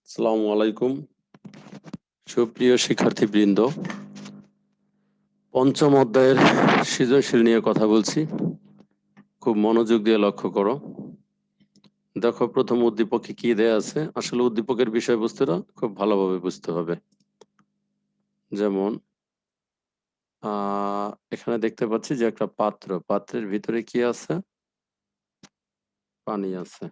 আসসালামু আলাইকুম সুপ্রিয় শিক্ষার্থীবৃন্দ, পঞ্চম অধ্যায়ের সৃজনশীল নিয়ে কথা বলছি। খুব মনোযোগ দিয়ে লক্ষ্য করো। দেখো প্রথম উদ্দীপকে কি দেয়া আছে। আসলে উদ্দীপকের বিষয়বস্তুটা খুব ভালোভাবে বুঝতে হবে। যেমন এখানে দেখতে পাচ্ছি যে একটা পাত্র, পাত্রের ভিতরে কি আছে? পানি আছে।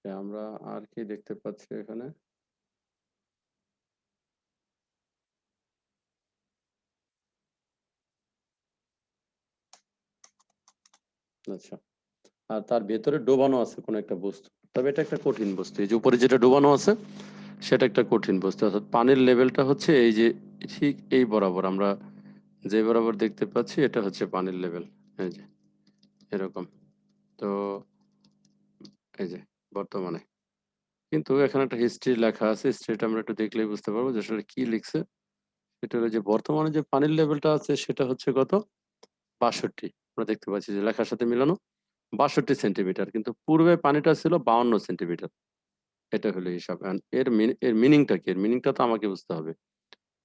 আমরা আর কি দেখতে পাচ্ছি এখানে? আচ্ছা, আর তার ভেতরে ডোবানো আছে কোন একটা বস্তু, তবে এটা একটা কঠিন বস্তু। এই যে উপরে যেটা ডোবানো আছে সেটা একটা কঠিন বস্তু, অর্থাৎ পানির লেভেলটা হচ্ছে এই যে ঠিক এই বরাবর, আমরা যে বরাবর দেখতে পাচ্ছি এটা হচ্ছে পানির লেভেল। এই যে এরকম। তো এই যে বর্তমানে, কিন্তু এখানে একটা হিস্ট্রি লেখা আছে, হিস্ট্রিটা আমরা একটু দেখলেই বুঝতে পারবো যে আসলে কি লিখছে। সেটা হলো যে বর্তমানে যে পানির লেভেলটা আছে সেটা হচ্ছে কত? ৬২। আমরা দেখতে পাচ্ছি যে লেখার সাথে মিলানো ৬২ সেন্টিমিটার, কিন্তু পূর্বে পানিটা ছিল ৫২ সেন্টিমিটার। এটা হলো হিসাব। এর মিনিংটা কি? এর মিনিংটা তো আমাকে বুঝতে হবে।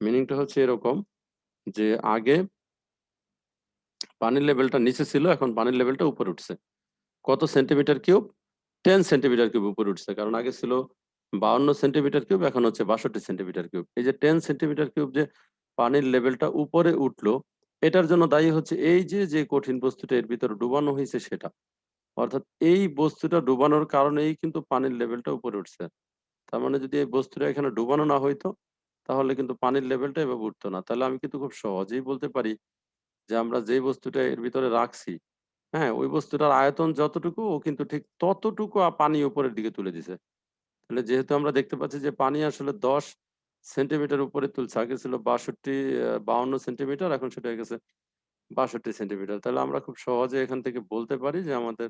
মিনিংটা হচ্ছে এরকম যে আগে পানির লেভেলটা নিচে ছিল, এখন পানির লেভেলটা উপরে উঠছে। কত সেন্টিমিটার কিউব? 10 সেন্টিমিটার কিউব উপরে উঠছে। কারণ আগে ছিল ৫২ সেন্টিমিটার কিউব, এখন হচ্ছে ৬২ সেন্টিমিটার কিউব। এই যে 10 সেন্টিমিটার কিউব যে পানির লেভেলটা উপরে উঠলো, এটার জন্য দায়ী হচ্ছে এই যে যে কঠিন বস্তুটা এর ভিতরে ডুবানো হয়েছে সেটা। অর্থাৎ এই বস্তুটা ডুবানোর কারণেই কিন্তু পানির লেভেলটা উপরে উঠছে। তার মানে যদি এই বস্তুটা এখানে ডুবানো না হইতো, তাহলে কিন্তু পানির লেভেলটা এভাবে উঠতো না। তাহলে আমি কিন্তু খুব সহজেই বলতে পারি যে আমরা যে বস্তুটা এর ভিতরে রাখছি, হ্যাঁ, ওই বস্তুটার আয়তন যতটুকু ও কিন্তু ঠিক ততটুকু পানি উপরের দিকে তুলে দিছে। তাহলে যেহেতু আমরা দেখতে পাচ্ছি যে পানি আসলে 10 সেন্টিমিটার উপরে তুলছে, আগে ছিল ৫২ সেন্টিমিটার, এখন সেটা হয়ে গেছে ৬২ সেন্টিমিটার। তাহলে আমরা খুব সহজে এখান থেকে বলতে পারি যে আমাদের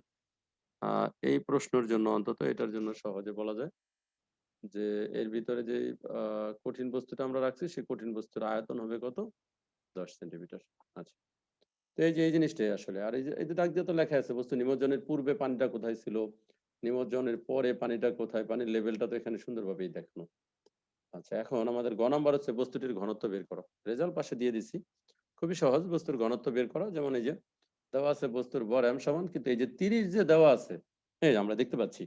এই প্রশ্নের জন্য, অন্তত এটার জন্য সহজে বলা যায় যে এর ভিতরে যে কঠিন বস্তুটা আমরা রাখছি সেই কঠিন বস্তুর আয়তন হবে কত? 10 সেন্টিমিটার। আচ্ছা, তো এই যে এই জিনিসটাই আসলে। আর এই যে দাগ দিয়ে তো লেখা আছে বস্তু নিমজ্জনের পূর্বে পানিটা কোথায় ছিল, নিমজ্জনের পরে পানিটা কোথায়, পানির লেভেলটা তো এখানে সুন্দরভাবেই দেখানো। আচ্ছা, এখন আমাদের গ নাম্বার হচ্ছে বস্তুটির ঘনত্ব বের করো। রেজাল্ট পাশে দিয়ে দিছি। খুবই সহজ বস্তুর ঘনত্ব বের করা। যেমন এই যে দেওয়া আছে বস্তুর ভর m সমান, কিন্তু এই যে 30 যে দেওয়া আছে, হ্যাঁ আমরা দেখতে পাচ্ছি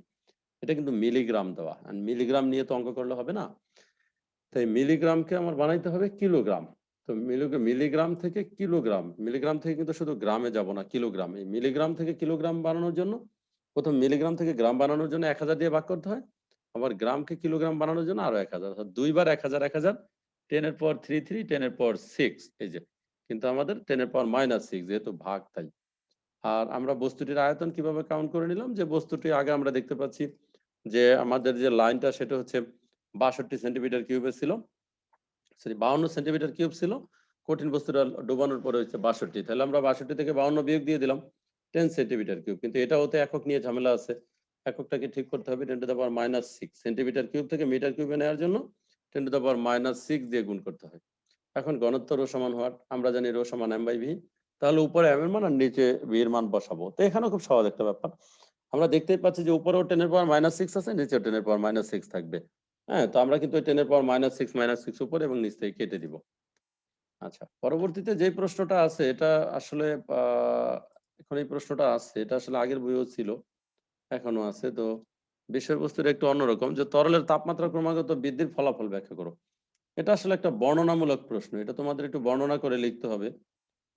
এটা কিন্তু মিলিগ্রাম দেওয়া, আর মিলিগ্রাম নিয়ে তো অঙ্ক করলে হবে না। তাই মিলিগ্রামকে আমার বানাইতে হবে কিলোগ্রাম। তো মিলিগ্রাম থেকে কিলোগ্রাম, মিলিগ্রাম থেকে কিন্তু শুধু গ্রামে যাব না, কিলোগ্রাম। এই মিলিগ্রাম থেকে কিলোগ্রাম বানানোর জন্য প্রথম মিলিগ্রাম থেকে গ্রাম বানানোর জন্য ১০০০ দিয়ে ভাগ করতে হয়। আবার গ্রামকে কিলোগ্রাম বানানোর জন্য আরো ১০০০, অর্থাৎ দুইবার ১০০০ ১০০০, 10 এর পাওয়ার 3 3, 10 এর পাওয়ার 6। এই যে, কিন্তু আমাদের 10 এর পাওয়ার -6 যেহেতু ভাগ, তাই। আর আমরা বস্তুটির আয়তন কিভাবে কাউন্ট করে নিলাম, যে বস্তুটি আগে আমরা দেখতে পাচ্ছি যে আমাদের যে লাইনটা সেটা হচ্ছে ৬২ সেন্টিমিটার কিউবের ছিল, সরি ৫২ সেন্টিমিটার কিউব ছিল। কঠিন বস্তুটা ডুবানোর পরে হচ্ছে ৬২, তাহলে আমরা ৬২ থেকে ৫২ বিয়োগ দিয়ে দিলাম 10 সেন্টিমিটার কিউব। কিন্তু এটাও তো একক নিয়ে ঝামেলা আছে, এককটাকে ঠিক করতে হবে। 10⁻⁻6 সেন্টিমিটার কিউব থেকে মিটার কিউবে নেওয়ার জন্য 10⁻⁻6 দিয়ে গুণ করতে হয়। এখন ঘনত্ব রো সমান হওয়ার আমরা জানি রো সমান m/v। তাহলে উপরে m এর মান আর নিচে v এর মান বসাবো। তো এখানেও খুব সহজ একটা ব্যাপার। আমরা দেখতেই পাচ্ছি যে উপরেও 10⁻⁻6 আছে, নিচেও 10⁻⁻6 থাকবে। হ্যাঁ, তো আমরা কিন্তু 10⁻⁻6 উপরে এবং নিচ থেকে কেটে দিব। আচ্ছা, পরবর্তীতে যে প্রশ্নটা আছে এটা আসলে এখন এই প্রশ্নটা আছে, এটা আসলে আগের বইও ছিল, এখনো আছে। তো বিষয়বস্তুটা একটু অন্যরকম, যে তরলের তাপমাত্রা ক্রমাগত বৃদ্ধির ফলাফল ব্যাখ্যা করো। এটা আসলে একটা বর্ণনামূলক প্রশ্ন, এটা তোমাদের একটু বর্ণনা করে লিখতে হবে।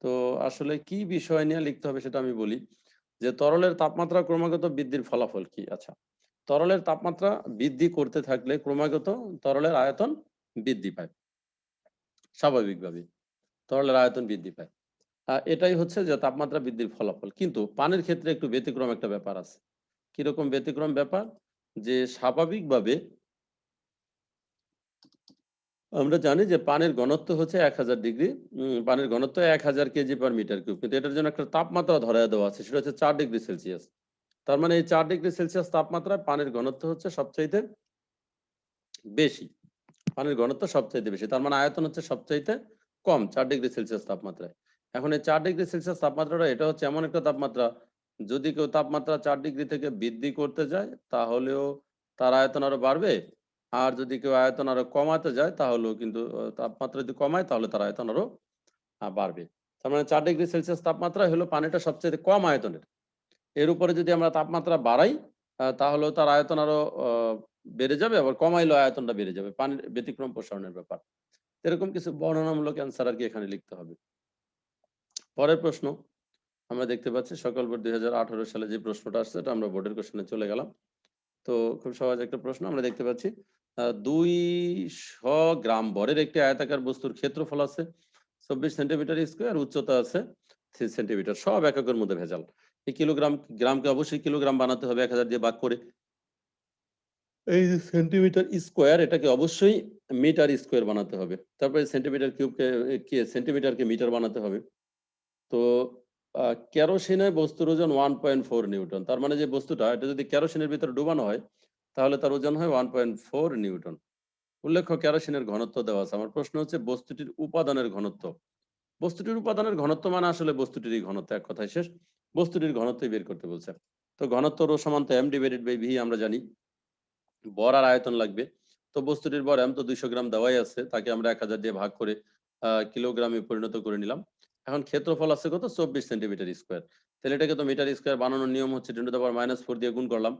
তো আসলে কি বিষয় নিয়ে লিখতে হবে সেটা আমি বলি, যে তরলের তাপমাত্রা ক্রমাগত বৃদ্ধির ফলাফল কি। আচ্ছা, তরলের তাপমাত্রা বৃদ্ধি করতে থাকলে ক্রমাগত তরলের আয়তন বৃদ্ধি পায় স্বাভাবিকভাবে, তরলের আয়তন বৃদ্ধি পায়। এটাই হচ্ছে যে তাপমাত্রা বৃদ্ধির ফলাফল। কিন্তু পানির ক্ষেত্রে একটু ব্যতিক্রম একটা ব্যাপার আছে। কিরকম ব্যতিক্রম ব্যাপার? যে স্বাভাবিকভাবে আমরা জানি যে পানির ঘনত্ব হচ্ছে ১০০০ ডিগ্রি, পানির ঘনত্ব ১০০০ কেজি পার মিটার কিউব, কিন্তু এটার জন্য একটা তাপমাত্রা ধরায় দেওয়া আছে, সেটা হচ্ছে ৪ ডিগ্রি সেলসিয়াস। তার মানে এই ৪ ডিগ্রি সেলসিয়াস তাপমাত্রায় পানির ঘনত্ব হচ্ছে সবচাইতে বেশি। পানির ঘনত্ব সবচাইতে বেশি, তার মানে আয়তন হচ্ছে সবচাইতে কম ৪ ডিগ্রি সেলসিয়াস তাপমাত্রায়। এখন এই ৪ ডিগ্রি সেলসিয়াস তাপমাত্রাটা এটা হচ্ছে এমন একটা তাপমাত্রা যদি কেউ তাপমাত্রা 4 ডিগ্রি থেকে বৃদ্ধি করতে যায় তাহলেও তার আয়তন আরো বাড়বে, আর যদি কেউ আয়তন আরো কমাতে যায় তাহলেও কিন্তু তাপমাত্রা যদি কমায় তাহলে তার আয়তন আরো বাড়বে। তার মানে 4 ডিগ্রি সেলসিয়াস তাপমাত্রা হলো পানিটা সবচেয়ে কম আয়তনের। এর উপরে যদি আমরা তাপমাত্রা বাড়াই তাহলেও তার আয়তন আরো বেড়ে যাবে, আবার কমাইলেও আয়তনটা বেড়ে যাবে। পানির ব্যতিক্রম প্রসারণের ব্যাপার। এরকম কিছু বর্ণনামূলক অ্যান্সার আর কি এখানে লিখতে হবে। পরের প্রশ্ন আমরা দেখতে পাচ্ছি সকল বোর্ড 2018 সালে যে প্রশ্নটা আসছে এটা আমরা বোর্ডের কোশ্চেনে চলে গেলাম। তো খুব সহজ একটা প্রশ্ন আমরা দেখতে পাচ্ছি 200 গ্রাম ভরের একটি আয়তাকার বস্তুর ক্ষেত্রফল আছে 24 সেন্টিমিটার স্কয়ার, উচ্চতা আছে 3 সেন্টিমিটার, সব এককের মধ্যে ভেজাল। এই কিলোগ্রাম গ্রামকে অবশ্যই কিলোগ্রাম বানাতে হবে 1000 দিয়ে ভাগ করে। এই যে সেন্টিমিটার স্কয়ার এটাকে অবশ্যই মিটার স্কয়ার বানাতে হবে। তারপরে সেন্টিমিটার কিউবকে সেন্টিমিটারকে মিটার বানাতে হবে। তো কেরোসিনে বস্তুর ওজন 1.4 নিউটন। তার মানে যে বস্তুটা এটা যদি কেরোসিনের ভিতরে ডুবানো হয় তাহলে তার ওজন হয় 1.4 নিউটন। উল্লেখ্য কেরোসিনের ঘনত্ব দেওয়া আছে। আমার প্রশ্ন হচ্ছে বস্তুটির উপাদানের ঘনত্ব। বস্তুটির উপাদানের ঘনত্ব মানে আসলে বস্তুটিরই ঘনত্ব, এক কথায় শেষ। বস্তুটির ঘনত্বই বের করতে বলছে। তো ঘনত্ব রো সমান তো m ডিভাইডেড বাই v আমরা জানি। ভর আর আয়তন লাগবে। তো বস্তুটির ভর m তো 200 গ্রাম দেওয়াই আছে, তাকে আমরা 1000 দিয়ে ভাগ করে কিলোগ্রামে পরিণত করে নিলাম। এখন ক্ষেত্রফল আছে কত 24 সেন্টিমিটার স্কয়ার। তাহলে এটাকে তো মিটার স্কয়ার বানানোর নিয়ম হচ্ছে 10 টু দি পাওয়ার -4 দিয়ে গুণ করলাম।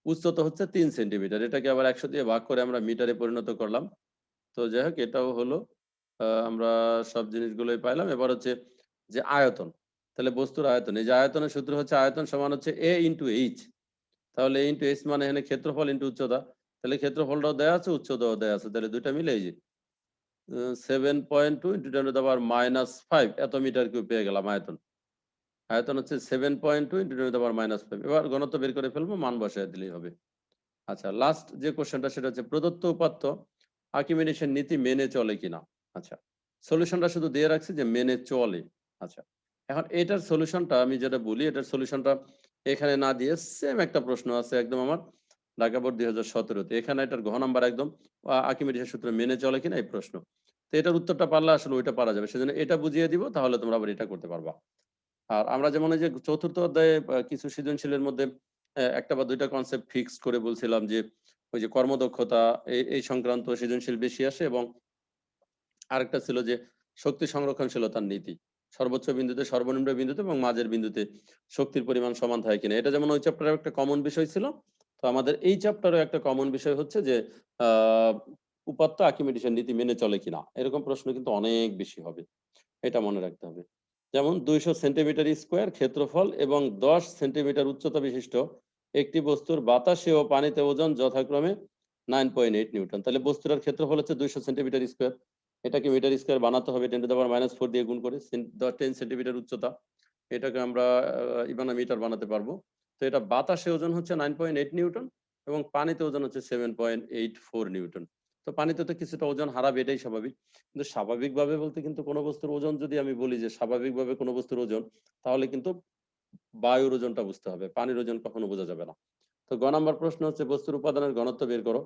উচ্চতা হচ্ছে 3 সেন্টিমিটার, এটাকে আবার 100 দিয়ে ভাগ করে আমরা মিটারে পরিণত করলাম। তো যাই হোক এটাও হলো। আমরা সব জিনিসগুলোই পাইলাম। এবার হচ্ছে যে আয়তন, তাহলে বস্তুর আয়তন, এই যে আয়তনের সূত্র হচ্ছে আয়তন সমান হচ্ছে a ইন্টু এইচ। তাহলে ইন্টু এইচ মানে এখানে ক্ষেত্রফল ইন্টু উচ্চতা। তাহলে ক্ষেত্রফলটাও দেওয়া আছে, উচ্চতাও দেওয়া আছে, তাহলে দুইটা মিলে এই যে 7.2 ইন্টু 10 টু দি পাওয়ার -5 এত মিটার কিউব পেয়ে গেলাম আয়তন। আয়তন হচ্ছে 7.2 ইন্টু 10 টু দি পাওয়ার -5। এবার ঘনত্ব বের করে ফেলবো, মান বসায় দিলেই হবে। আচ্ছা, লাস্ট যে কোশ্চেনটা সেটা হচ্ছে প্রদত্ত উপাত্ত আর্কিমিডিসের নীতি মেনে চলে কিনা। আচ্ছা, সলিউশনটা শুধু দিয়ে রাখছি যে মেনে চলে। আচ্ছা, এখন এটার সলিউশনটা আমি যেটা বলি, এটার সলিউশনটা এখানে না দিয়ে সেম একটা প্রশ্ন আছে একদম আমার ঢাকা বোর্ড 2017-তে। এখানে এটার ঘ নাম্বার একদম আর্কিমিডিসের সূত্র মেনে চলে কিনা এই প্রশ্ন। তো এটার উত্তরটা পারলে আসলে ওইটা পারা যাবে, সেজন্য এটা বুঝিয়ে দিব, তাহলে তোমরা আবার এটা করতে পারবা। আর আমরা যেমন এই যে চতুর্থ অধ্যায়ে কিছু সৃজনশীলের মধ্যে একটা বা দুইটা কনসেপ্ট ফিক্স করে বলছিলাম যে ওই যে কর্মদক্ষতা এই সংক্রান্ত সৃজনশীল বেশি আসে, এবং আরেকটা ছিল যে শক্তি সংরক্ষণশীলতার নীতি, সর্বোচ্চ বিন্দুতে, সর্বনিম্ন বিন্দুতে এবং মাঝের বিন্দুতে শক্তির পরিমাণ সমান থাকে কিনা। এটা যেমন ওই চ্যাপ্টারের একটা কমন বিষয় ছিল, তো আমাদের এই চ্যাপ্টারেও একটা কমন বিষয় হচ্ছে যে আহ উপাত্ত আর্কিমিডিসের নীতি মেনে চলে কিনা। এরকম প্রশ্ন কিন্তু অনেক বেশি হবে, এটা মনে রাখতে হবে। যেমন 200 সেন্টিমিটার স্কয়ার ক্ষেত্রফল এবং 10 সেন্টিমিটার উচ্চতা বিশিষ্ট একটি বস্তুর বাতাসে ও পানিতে ওজন যথাক্রমে 9.8 নিউটন। তাহলে বস্তুটার ক্ষেত্রফল হচ্ছে 200 সেন্টিমিটার স্কয়ার, এটাকে মিটার স্কয়ার বানাতে হবে 10 টু দি পাওয়ার -4 দিয়ে গুণ করে। 10 সেন্টিমিটার উচ্চতা, এটাকে আমরা ইবানা মিটার বানাতে পারবো। তো এটা বাতাসে ওজন হচ্ছে 9.8 নিউটন এবং পানিতে ওজন হচ্ছে 7.84 নিউটন। তো পানিতে তো কিছুটা ওজন হারাবে, এটাই স্বাভাবিক। কিন্তু স্বাভাবিকভাবে বলতে কিন্তু কোনো বস্তুর ওজন যদি আমি বলি যে স্বাভাবিকভাবে কোনো বস্তুর ওজন, তাহলে কিন্তু বায়ুর ওজনটা বুঝতে হবে, পানির ওজন কখনো বোঝা যাবে না। তো গ নাম্বার প্রশ্ন হচ্ছে বস্তুর উপাদানের ঘনত্ব বের করো।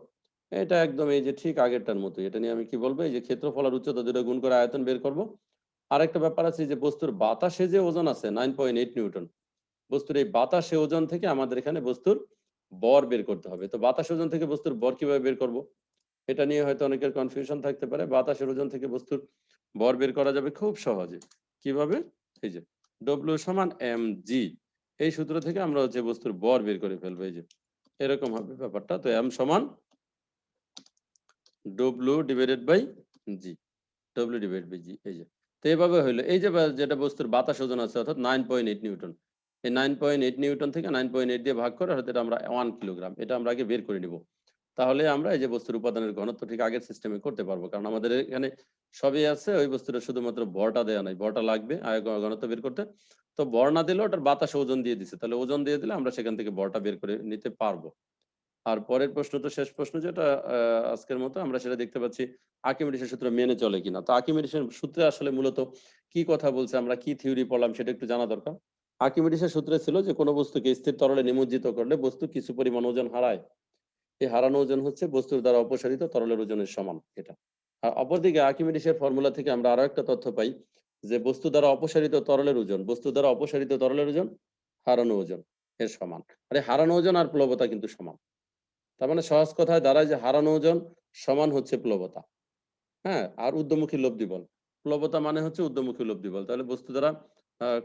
এটা একদম এই যে ঠিক আগেরটার মতোই। এটা নিয়ে আমি কি বলবো, এই যে ক্ষেত্রফল আর উচ্চতা দুটো গুণ করে আয়তন বের করব। আরেকটা ব্যাপার আছে যে বস্তুর বাতাসে যে ওজন আছে 9.8 নিউটন, বস্তুর এই বাতাসে ওজন থেকে আমাদের এখানে বস্তুর বর বের করতে হবে। তো বাতাস ওজন থেকে বস্তুর বর কিভাবে বের করব, এটা নিয়ে হয়তো অনেকের কনফিউশন থাকতে পারে। বাতাসের ওজন থেকে বস্তুর ভর বের করা যাবে খুব সহজে। কিভাবে, এই যে ডব্লিউ সমান mg, এই সূত্র থেকে আমরা হচ্ছে বস্তুর ভর বের করে ফেলবো। এই যে এরকম হবে ব্যাপারটা। তো m সমান ডব্লিউ ডিভাইডেড বাই জি, ডব্লিউ ডিভাইড বাই জি। এই যে তো এইভাবে হইলো। এই যে যেটা বস্তুর বাতাস ওজন আছে অর্থাৎ 9.8 নিউটন, এই 9.8 নিউটন থেকে 9.8 দিয়ে ভাগ করে অর্থাৎ এটা আমরা 1 কিলোগ্রাম, এটা আমরা আগে বের করে নিব। তাহলে আমরা এই যে বস্তুর উপাদানের ঘনত্ব ঠিক আগের সিস্টেমে করতে পারবো, কারণ আমাদের এখানে সবই আছে, ওই বস্তুটা শুধুমাত্র ভরটা দেয়া নাই, ভরটা লাগবে ঘনত্ব বের করতে। তো ভর না দিলেও ওটার বাতাস ওজন দিয়ে দিছে, তাহলে ওজন দিয়ে দিলে আমরা সেখান থেকে ভরটা বের করে নিতে পারবো। আর পরের প্রশ্ন তো শেষ প্রশ্ন, যেটা আজকের মতো আমরা সেটা দেখতে পাচ্ছি আর্কিমিডিসের সূত্র মেনে চলে কিনা। তো আর্কিমিডিসের সূত্রে আসলে মূলত কি কথা বলছে, আমরা কি থিওরি পড়লাম সেটা একটু জানা দরকার। আর্কিমিডিসের সূত্রে ছিল যে কোনো বস্তুকে স্থির তরলে নিমজ্জিত করলে বস্তু কিছু পরিমাণ ওজন হারায়। এই হারানো ওজন হচ্ছে বস্তুর দ্বারা অপসারিত তরলের ওজনের সমান, এটা। আর অপরদিকে আর্কিমিডিসের ফর্মুলা থেকে আমরা আরো একটা তথ্য পাই যে বস্তু দ্বারা অপসারিত তরলের ওজন, বস্তু দ্বারা অপসারিত তরলের ওজন হারানো ওজন এর সমান। আর এই হারানো ওজন আর প্লবতা কিন্তু সমান। তার মানে সহজ কথায় দাঁড়ায় যে হারানো ওজন সমান হচ্ছে প্লবতা। হ্যাঁ? আর ঊর্ধ্বমুখী লব্ধি বল। প্লবতা মানে হচ্ছে ঊর্ধ্বমুখী লব্ধি বল। তাহলে বস্তু দ্বারা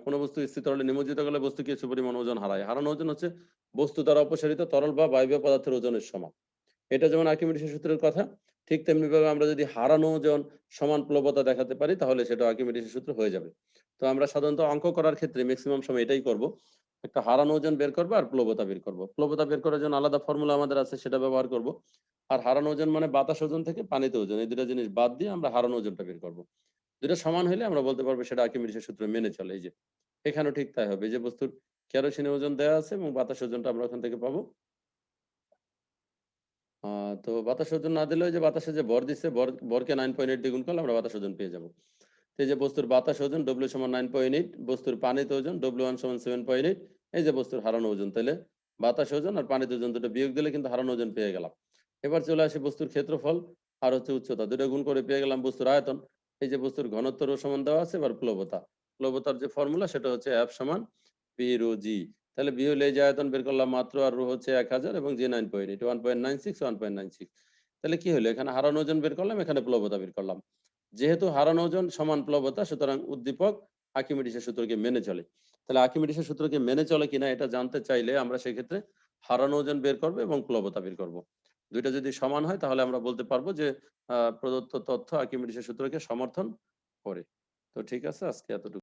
কোন বস্তু স্থির তরলে নিমজ্জিত করলে বস্তু কিছু পরিমাণ ওজন হারায়। হারানো ওজন হচ্ছে বস্তু দ্বারা অপসারিত তরল বা বায়বীয় পদার্থের ওজনের সমান। এটা যেমন আর্কিমিডিসের সূত্রের কথা, ঠিক তেমনিভাবে আমরা যদি হারানো ওজন সমান প্লবতা দেখাতে পারি তাহলে সেটা আর্কিমিডিসের সূত্র হয়ে যাবে। তো আমরা সাধারণত অঙ্ক করার ক্ষেত্রে মেক্সিমাম সময় এটাই করব। একটা হারানো ওজন বের করব আর প্লবতা বের করব। প্লবতা বের করার জন্য আলাদা ফর্মুলা আমাদের আছে সেটা ব্যবহার করব। আর হারানো ওজন মানে বাতাস ওজন থেকে পানিতে ওজন। এই ২ টা জিনিস বাদ দিয়ে আমরা হারানো ওজনটা বের করব। ২ টা সমান হইলে আমরা বলতে পারবো সেটা আর্কিমিডিসের সূত্র মেনে চলে। এই যে এখানেও ঠিক তাই হবে। এই যে বস্তুর কেরোসিনের ওজন দেয়া আছে এবং বাতাস ওজনটা আমরা ওখান থেকে পাবো। আ তো বাতাস ওজন না দিলেও যে বাতাসে যে ভর দিচ্ছে, ভরকে 9.8 দিয়ে গুণ করলে আমরা বাতাস ওজন পেয়ে যাবো। তো এই যে বস্তুর বাতাস ওজন W সমান 9.8, বস্তুর পানিতে ওজন W1 সমান 7.8, এই যে বস্তুর হারানো ওজন। তাইলে বাতাস ওজন আর পানিতে ওজন দুটো বিয়োগ দিলে কিন্তু হারানো ওজন পেয়ে গেলাম। এবার চলে আসি বস্তুর ক্ষেত্রফল আর হচ্ছে উচ্চতা। ২ টা গুণ করে পেয়ে গেলাম বস্তুর আয়তন। এই যে বস্তুর ঘনত্ব রো সমান দেওয়া আছে, এবার প্লবতা। প্লবতার যে ফর্মুলা সেটা হচ্ছে F সমান P রো G। তাহলে বি হলে এই যে আয়তন বের করলাম মাত্র, আর রো হচ্ছে 1000 এবং জি 9.8, 1.96, 1.96। তাহলে কি হলো? এখানে হারানো ওজন বের করলাম, এখানে প্লবতা বের করলাম। যেহেতু হারানো ওজন সমান প্লবতা, সুতরাং উদ্দীপক আর্কিমিডিসের সূত্রকে মেনে চলে। তাহলে আর্কিমিডিসের সূত্রকে মেনে চলে কিনা এটা জানতে চাইলে আমরা সেক্ষেত্রে হারানো ওজন বের করব এবং প্লবতা বের করব। ২ টা যদি সমান হয় তাহলে আমরা বলতে পারবো যে প্রদত্ত তথ্য আর্কিমিডিসের সূত্রকে সমর্থন করে। তো ঠিক আছে, আজকে এতটুকু।